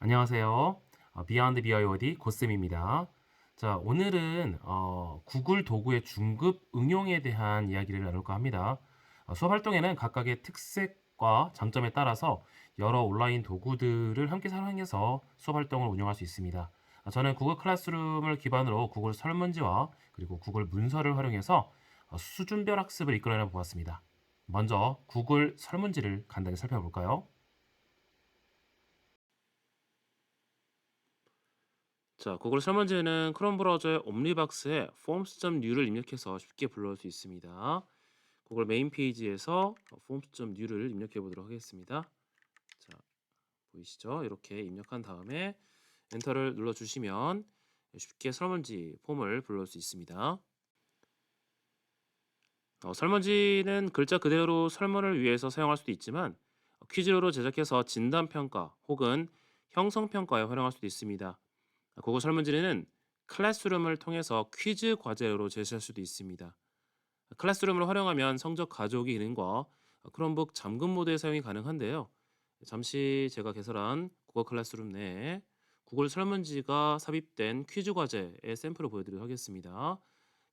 안녕하세요. 비하인드 BYOD 고쌤입니다. 자, 오늘은 구글 도구의 중급 응용에 대한 이야기를 나눌까 합니다. 수업 활동에는 각각의 특색과 장점에 따라서 여러 온라인 도구들을 함께 사용해서 수업 활동을 운영할 수 있습니다. 저는 구글 클래스룸을 기반으로 구글 설문지와 그리고 구글 문서를 활용해서 수준별 학습을 이끌어내 보았습니다. 먼저 구글 설문지를 간단히 살펴볼까요? 자, 구글 설문지는 크롬 브라우저의 옴니박스에 forms.new를 입력해서 쉽게 불러올 수 있습니다. 구글 메인 페이지에서 forms.new를 입력해 보도록 하겠습니다. 자, 보이시죠? 이렇게 입력한 다음에 엔터를 눌러 주시면 쉽게 설문지 폼을 불러올 수 있습니다. 설문지는 글자 그대로 설문을 위해서 사용할 수도 있지만 퀴즈로 제작해서 진단평가 혹은 형성평가에 활용할 수도 있습니다. 구글 설문지는 클래스룸을 통해서 퀴즈 과제로 제시할 수도 있습니다. 클래스룸을 활용하면 성적 가져오기 기능과 크롬북 잠금 모드의 사용이 가능한데요. 잠시 제가 개설한 구글 클래스룸 내에 구글 설문지가 삽입된 퀴즈 과제의 샘플을 보여드리도록 하겠습니다.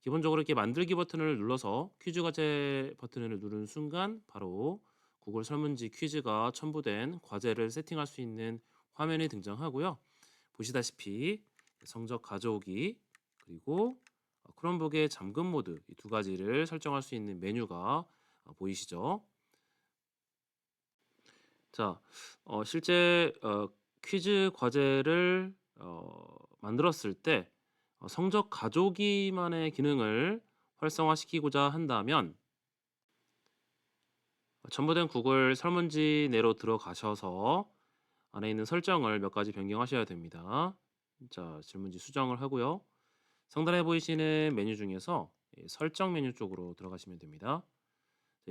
기본적으로 이렇게 만들기 버튼을 눌러서 퀴즈 과제 버튼을 누르는 순간 바로 구글 설문지 퀴즈가 첨부된 과제를 세팅할 수 있는 화면이 등장하고요. 보시다시피 성적 가져오기 그리고 크롬북의 잠금 모드 이 두 가지를 설정할 수 있는 메뉴가 보이시죠? 자, 실제 퀴즈 과제를 만들었을 때 성적 가져오기만의 기능을 활성화시키고자 한다면 첨부된 구글 설문지 내로 들어가셔서 안에 있는 설정을 몇 가지 변경하셔야 됩니다. 자, 질문지 수정을 하고요. 상단에 보이시는 메뉴 중에서 설정 메뉴 쪽으로 들어가시면 됩니다.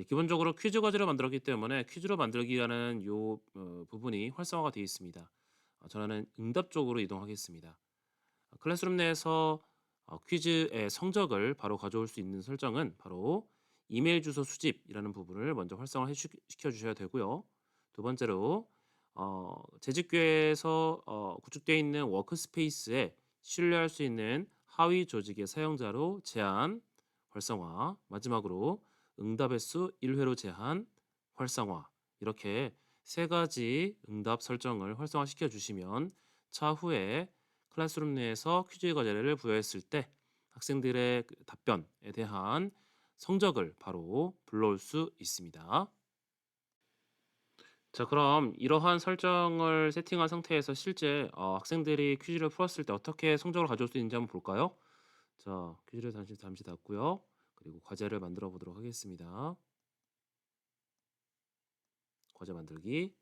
기본적으로 퀴즈 과제로 만들었기 때문에 퀴즈로 만들기라는 요 부분이 활성화가 되어 있습니다. 저는 응답 쪽으로 이동하겠습니다. 클래스룸 내에서 퀴즈의 성적을 바로 가져올 수 있는 설정은 바로 이메일 주소 수집이라는 부분을 먼저 활성화 시켜 주셔야 되고요. 두 번째로 재직교에서 구축되어 있는 워크스페이스에 신뢰할 수 있는 하위 조직의 사용자로 제한 활성화, 마지막으로 응답 횟수 1회로 제한 활성화, 이렇게 세 가지 응답 설정을 활성화시켜 주시면 차후에 클래스룸 내에서 퀴즈 과제를 부여했을 때 학생들의 그 답변에 대한 성적을 바로 불러올 수 있습니다. 자, 그럼 이러한 설정을 세팅한 상태에서 실제 학생들이 퀴즈를 풀었을 때 어떻게 성적을 가져올 수 있는지 한번 볼까요? 자, 퀴즈를 잠시 닫고요. 그리고 과제를 만들어 보도록 하겠습니다. 과제 만들기.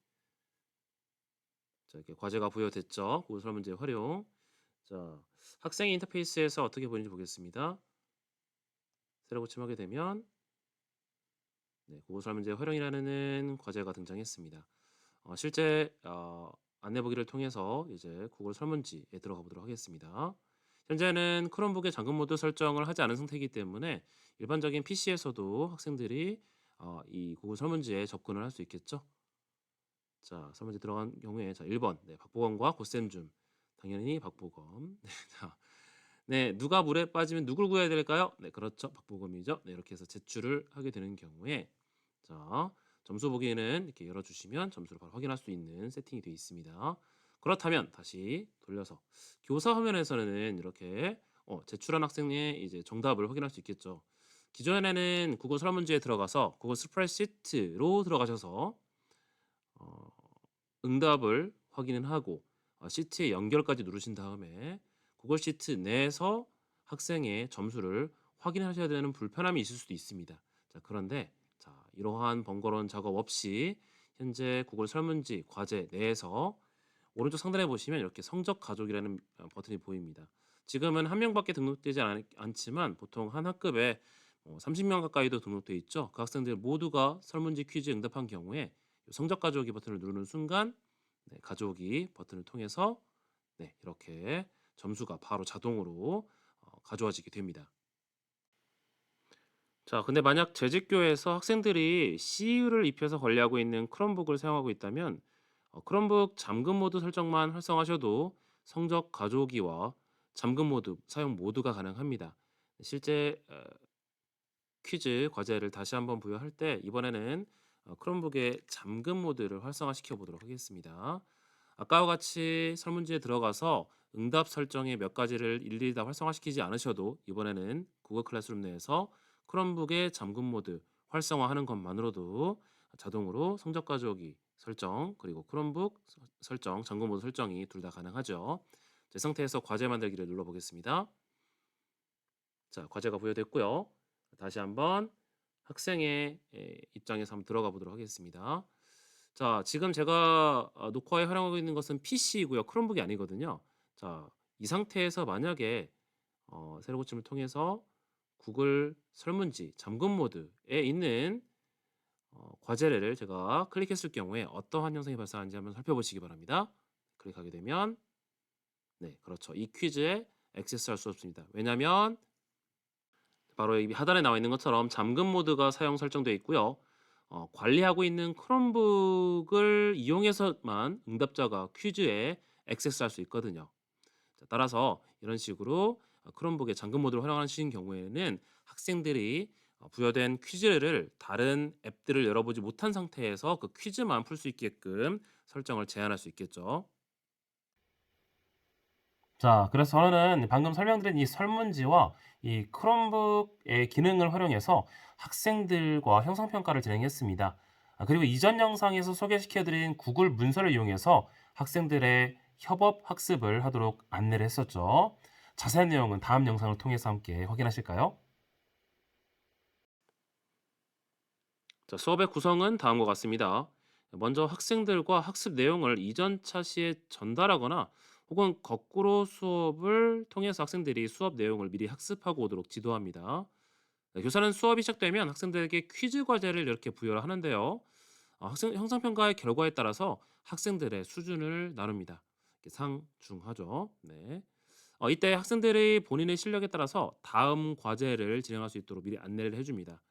자, 이렇게 과제가 부여됐죠. 구글 설문지 활용. 자, 학생 인터페이스에서 어떻게 보이는지 보겠습니다. 새로 고침하게 되면 구글 설문지 활용이라는 과제가 등장했습니다. 실제 안내 보기를 통해서 이제 구글 설문지에 들어가 보도록 하겠습니다. 현재는 크롬북의 잠금 모드 설정을 하지 않은 상태이기 때문에 일반적인 PC에서도 학생들이 이 구글 설문지에 접근을 할 수 있겠죠. 자, 설문지 들어간 경우에 자, 1번 박보검과 고쌤 중 당연히 박보검. 네, 자, 네, 누가 물에 빠지면 누굴 구해야 될까요? 네, 그렇죠. 박보검이죠. 네, 이렇게 해서 제출을 하게 되는 경우에 자, 점수 보기에는 이렇게 열어주시면 점수를 바로 확인할 수 있는 세팅이 되어 있습니다. 그렇다면 다시 돌려서 교사 화면에서는 이렇게 제출한 학생의 이제 정답을 확인할 수 있겠죠. 기존에는 구글 설문지에 들어가서 구글 스프레드시트로 들어가셔서 어, 응답을 확인을 하고 시트의 연결까지 누르신 다음에 구글 시트 내에서 학생의 점수를 확인하셔야 되는 불편함이 있을 수도 있습니다. 자, 그런데 자, 이러한 번거로운 작업 없이 현재 구글 설문지 과제 내에서 오른쪽 상단에 보시면 이렇게 성적 가족이라는 버튼이 보입니다. 지금은 한 명밖에 등록되지 않지만 보통 한 학급에 30명 가까이도 등록돼 있죠. 그 학생들 모두가 설문지 퀴즈 응답한 경우에 성적 가져오기 버튼을 누르는 순간 가져오기 버튼을 통해서 이렇게 점수가 바로 자동으로 가져와지게 됩니다. 자, 근데 만약 재직교에서 학생들이 CU를 입혀서 관리하고 있는 크롬북을 사용하고 있다면 크롬북 잠금 모드 설정만 활성화하셔도 성적 가져오기와 잠금 모드 사용 모두가 가능합니다. 실제 퀴즈 과제를 다시 한번 부여할 때 이번에는 크롬북의 잠금 모드를 활성화시켜 보도록 하겠습니다. 아까와 같이 설문지에 들어가서 응답 설정의 몇 가지를 일일이 다 활성화시키지 않으셔도 이번에는 구글 클래스룸 내에서 크롬북의 잠금 모드 활성화하는 것만으로도 자동으로 성적 가져오기 설정 그리고 크롬북 설정, 잠금 모드 설정이 둘 다 가능하죠. 이 상태에서 과제 만들기를 눌러보겠습니다. 자, 과제가 부여됐고요. 다시 한번 학생의 입장에서 한번 들어가 보도록 하겠습니다. 자, 지금 제가 녹화에 활용하고 있는 것은 PC이고요. 크롬북이 아니거든요. 자, 이 상태에서 만약에 세로 고침을 통해서 구글 설문지 잠금 모드에 있는 과제를 제가 클릭했을 경우에 어떠한 현상이 발생하는지 한번 살펴보시기 바랍니다. 클릭하게 되면 네, 그렇죠. 이 퀴즈에 액세스할 수 없습니다. 왜냐하면 바로 이 하단에 나와 있는 것처럼 잠금 모드가 사용 설정되어 있고요. 관리하고 있는 크롬북을 이용해서만 응답자가 퀴즈에 액세스할 수 있거든요. 자, 따라서 이런 식으로 크롬북의 잠금 모드를 활용하시는 경우에는 학생들이 부여된 퀴즈를 다른 앱들을 열어보지 못한 상태에서 그 퀴즈만 풀 수 있게끔 설정을 제한할 수 있겠죠. 자, 그래서 저는 방금 설명드린 이 설문지와 이 크롬북의 기능을 활용해서 학생들과 형성평가를 진행했습니다. 그리고 이전 영상에서 소개시켜 드린 구글 문서를 이용해서 학생들의 협업 학습을 하도록 안내를 했었죠. 자세한 내용은 다음 영상을 통해서 함께 확인하실까요? 자, 수업의 구성은 다음과 같습니다. 먼저 학생들과 학습 내용을 이전 차시에 전달하거나 혹은 거꾸로 수업을 통해서 학생들이 수업 내용을 미리 학습하고 오도록 지도합니다. 네, 교사는 수업이 시작되면 학생들에게 퀴즈 과제를 이렇게 부여를 하는데요. 학생 형상평가의 결과에 따라서 학생들의 수준을 나눕니다. 이렇게 상중하죠. 네. 이때 학생들이 본인의 실력에 따라서 다음 과제를 진행할 수 있도록 미리 안내를 해줍니다.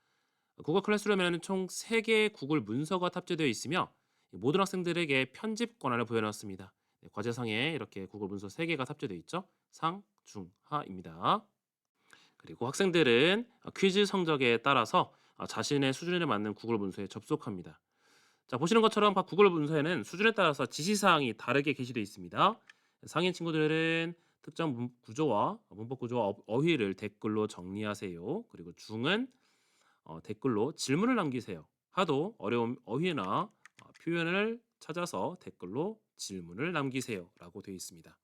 구글 클래스룸에는 총 3개의 구글 문서가 탑재되어 있으며 모든 학생들에게 편집 권한을 부여놨습니다. 네, 과제상에 이렇게 구글 문서 3개가 탑재되어 있죠. 상, 중, 하입니다. 그리고 학생들은 퀴즈 성적에 따라서 자신의 수준에 맞는 구글 문서에 접속합니다. 자, 보시는 것처럼 구글 문서에는 수준에 따라서 지시사항이 다르게 게시되어 있습니다. 상인 친구들은 특정 구조와 문법 구조와 어휘를 댓글로 정리하세요. 그리고 중은 댓글로 질문을 남기세요. 하도 어려운 어휘나 표현을 찾아서 댓글로 질문을 남기세요. 라고 되어 있습니다.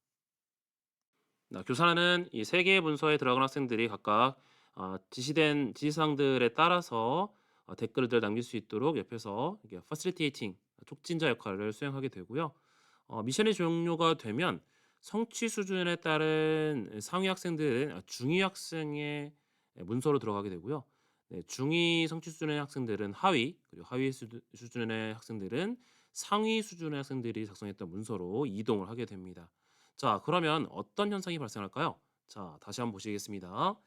교사는 이 세 개의 문서에 들어간 학생들이 각각 지시된 지시사항들에 따라서 댓글을 남길 수 있도록 옆에서 이게 facilitating, 촉진자 역할을 수행하게 되고요. 미션이 종료가 되면 성취 수준에 따른 상위 학생들은 중위 학생의 문서로 들어가게 되고요. 네, 중위 성취 수준의 학생들은 하위, 그리고 하위 수준의 학생들은 상위 수준의 학생들이 작성했던 문서로 이동을 하게 됩니다. 자, 그러면 어떤 현상이 발생할까요? 자, 다시 한번 보시겠습니다.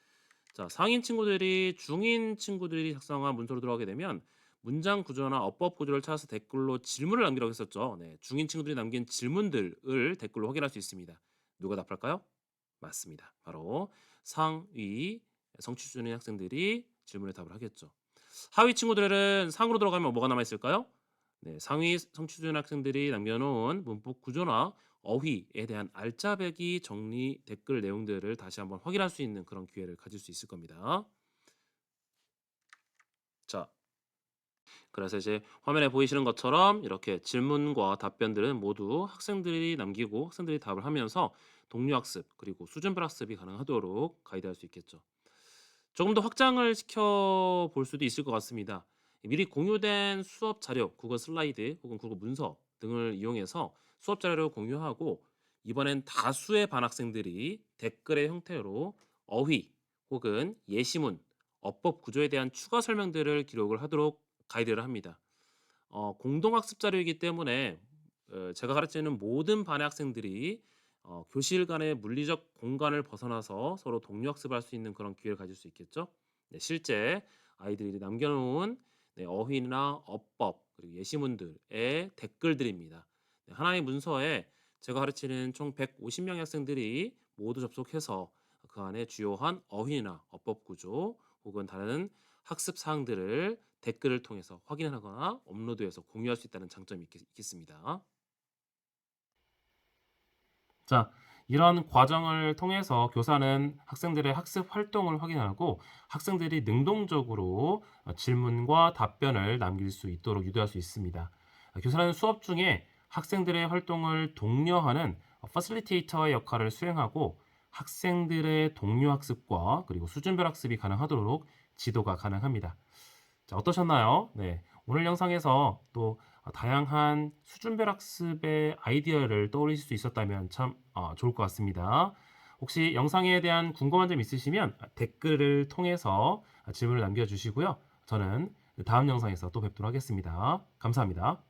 자, 상인 친구들이 중인 친구들이 작성한 문서로 들어가게 되면 문장 구조나 어법 구조를 찾아서 댓글로 질문을 남기라고 했었죠. 네, 중인 친구들이 남긴 질문들을 댓글로 확인할 수 있습니다. 누가 답할까요? 맞습니다. 바로 상위 성취 수준의 학생들이 질문에 답을 하겠죠. 하위 친구들은 상으로 들어가면 뭐가 남아 있을까요? 네, 상위 성취 수준 학생들이 남겨놓은 문법 구조나 어휘에 대한 알짜배기 정리 댓글 내용들을 다시 한번 확인할 수 있는 그런 기회를 가질 수 있을 겁니다. 자, 그래서 이제 화면에 보이시는 것처럼 이렇게 질문과 답변들은 모두 학생들이 남기고 학생들이 답을 하면서 동료 학습 그리고 수준별 학습이 가능하도록 가이드할 수 있겠죠. 조금 더 확장을 시켜 볼 수도 있을 것 같습니다. 미리 공유된 수업 자료, 구글 슬라이드 혹은 구글 문서 등을 이용해서 수업 자료를 공유하고 이번엔 다수의 반 학생들이 댓글의 형태로 어휘 혹은 예시문, 어법 구조에 대한 추가 설명들을 기록을 하도록 가이드를 합니다. 공동학습 자료이기 때문에 제가 가르치는 모든 반의 학생들이 교실 간의 물리적 공간을 벗어나서 서로 동료 학습을 할 수 있는 그런 기회를 가질 수 있겠죠. 네, 실제 아이들이 남겨놓은 네, 어휘나 어법 그리고 예시문들의 댓글들입니다. 네, 하나의 문서에 제가 가르치는 총 150명의 학생들이 모두 접속해서 그 안에 주요한 어휘나 어법 구조 혹은 다른 학습 사항들을 댓글을 통해서 확인하거나 업로드해서 공유할 수 있다는 장점이 있겠습니다. 자, 이런 과정을 통해서 교사는 학생들의 학습 활동을 확인하고 학생들이 능동적으로 질문과 답변을 남길 수 있도록 유도할 수 있습니다. 교사는 수업 중에 학생들의 활동을 독려하는 퍼실리테이터의 역할을 수행하고 학생들의 동료 학습과 그리고 수준별 학습이 가능하도록 지도가 가능합니다. 자, 어떠셨나요? 네. 오늘 영상에서 또 다양한 수준별 학습의 아이디어를 떠올릴 수 있었다면 참 좋을 것 같습니다. 혹시 영상에 대한 궁금한 점 있으시면 댓글을 통해서 질문을 남겨주시고요. 저는 다음 영상에서 또 뵙도록 하겠습니다. 감사합니다.